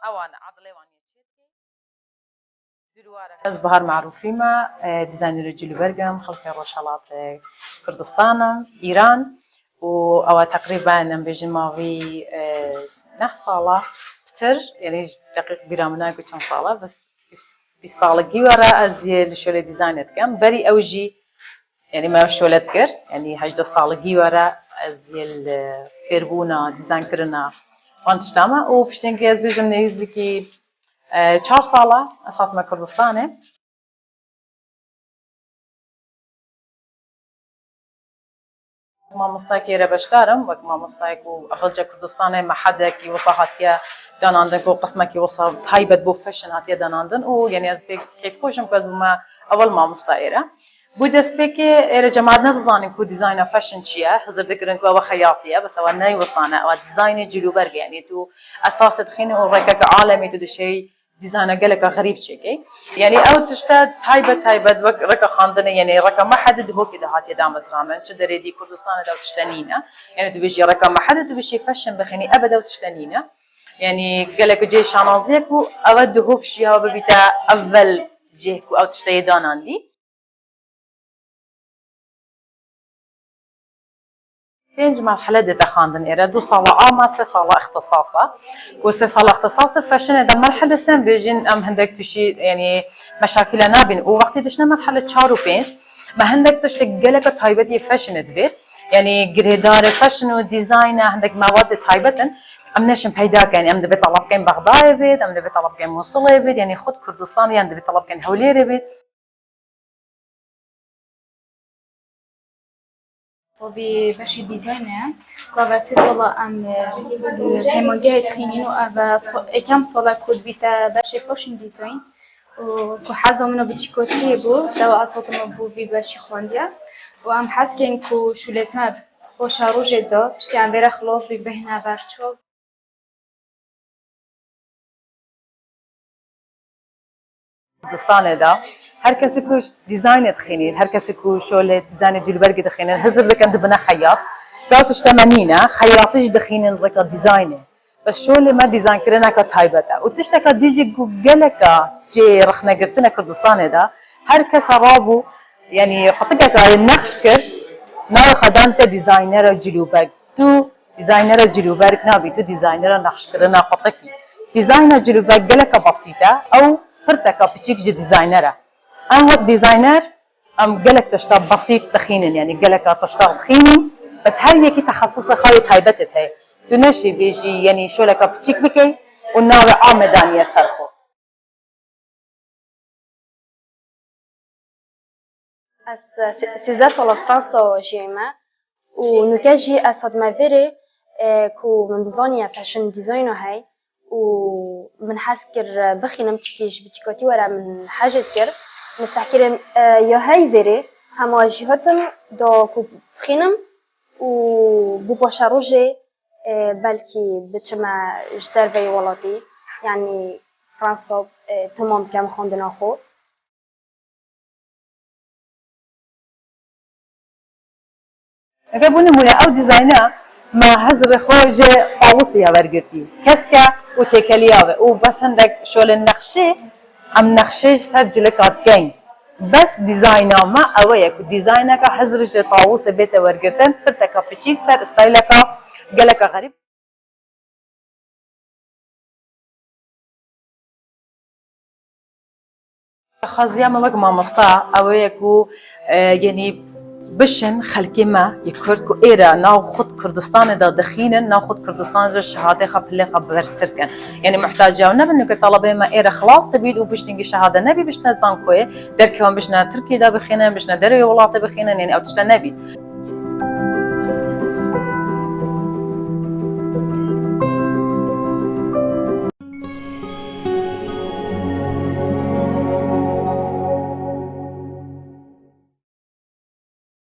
اوان عضلي وان از بهار معروفی ما ديزاينر جلوبرجم خلفي روشالات كردستان ايران او تقريبا ام بيجي ماوي 9 صالة بتر يعني دقيق برامنا كم صالة بس بيصالة ورا ازي شغل ديزاينت كم بري اوجي يعني ما شغلت كر يعني هجد صالة ورا ازي فيربونا ديزاين كرنا وانتشتاما وبشتنكي از بيجم نيزكي 4 ساڵە ئەساسمە کوردستانێ مامۆستایەکی ئێرە بەشدارم وەک مامۆستایەک و ڕەجە کوردستانê مەحەدێکی وەسا هاتیە داناندن و قسمێکی وەسا تایبەت بۆ فەشن هاتیە داناندن و یعنی ئەس پێ کەیفخۆشم کە ئەس بوومە ئەوەڵ مامۆستا ئێرە بووی دەستپێکێ ئێرە جەماعەت نەدەزانین کو دیزاینە فەشن چییە حەزر دەکردن کو ئەوە خەیاطیە بەس ئەوە نەیوەسانە ئەوە دیزاینی جلوبەرگە یعنی تو ئەساست دخینی و ڕێگەکە عالەمی تو دشەی دیزاینە گەلێکە غەریب چێکەی یعنی ئەو تشتە تایبەت وەک ڕێکە خواندنە یعنی ڕێکە مەحەدت هۆکی داهاتیە دامەزرانن چ دەرێدی کوردستانەدا و تشتە نینە یعنی تو بێژی ڕێکە مەحەدت و بێژی فەشن بخینی ئەبەدە و تشتە نینە یعنی گەلێکە جێی شانازیەک و ئەوە دهۆک شیاوە ببیتە ئەڤەل جێک و ئەو تشتەیە داناندی 5 مرحلة دي تخاندن إيرا 2 صالة عامة 3 صالة اختصاصة و 3 صالة اختصاصة فشن دا مرحلة سن بيجين ام هندك تشي يعني مشاكل نابين ووقت دشنا مرحلة 4 و 5 ما هندك تشتك جلك تايبتي فشن دبيت يعني جريدار فشن و ديزاين هندك مواد تايبتن ام نشم بيداك يعني ام دبي طلب كان بغداد بيت ام دبي طلب كان موصل بيت يعني خد كردستان يعني دبي طلب كان هولير بيت وبي باش ديزاينر قابلت والله ام همونجه تخينين كم صلاة كود بيتا باش فاشن ديزاين وكو حظا منو بتشيكوتي بو دو عصوت مبو بي باش خوانديا وام حس كين كو شولت ما خوش روجه دا بشتي عم بيرا خلاص بي بهنا برچو كردستان دا هر کسی کوش دیزاین تخینین هر کسی کو شغل دیزاین جلوبرگ تخینین هزر دکند بنا خیاط داتش تمنینه خیاطش دخینین زکا دیزاینه بس شغل ما دیزاین کرنا کا تایبته و تشتکا دیجی گوگلکا جی رخنه گرتنا کردستان دا هر کس رابو يعني قطقك النقش كر ناو خدمت ديزاينر جلوبرگ تو ديزاينر جلوبرگ نابي تو ديزاينر نقش كرنا قطقي ديزاينر جلوبرگ گلکا بسيطه او فرتك بتشيك جي ديزاينرة أنا وقت ديزاينر أم قالك تشتغل بسيط تخينن يعني قالك تشتغل تخيني بس هل يكي تخصص خاية هايبتت هاي تنشي بيجي يعني شو لك بتشيك بكي والنار عامدان يسرخو سيزا صلاة فرنسا وجيما ونكاجي أصد ما فيري كو من ديزاينيا فاشن ديزاينو هاي ومن حاسكر بخينم تشكيش بتشكوتي ورا من حاجة كر مسحكرن يا هاي فيري هما جهتم دا كو بخينم و بباشروجي بلكي بتشمع جدار في ولاتي يعني فرنسا تمام كام خوندنا خو ربونه مولا او ديزاينر ما هزر خوجه قاوسي ورگرتي كسكا وتكلياوه وبس عندك شغل النقشه ام نقشه سجلكات كاين بس ديزاينا ما اويك ديزاينك هزر قاوس بيت ورگرتن فرتك بتشيك سر ستايلك قالك غريب خازيا ملك ما مسطع اويك يعني بشن خلقي ما يكرد كو إيرا ناو خد كردستان دا دخينا ناو خد كردستان دا شهادة خبلي خبر سركن يعني محتاجة ونبنو كطلبة ما إيرا خلاص تبيد وبشتنجي شهادة نبي بشنا زانكوي دركهم بشنا تركي دا بخينا بشنا دري ولاطة بخينا يعني أو تشنا نبي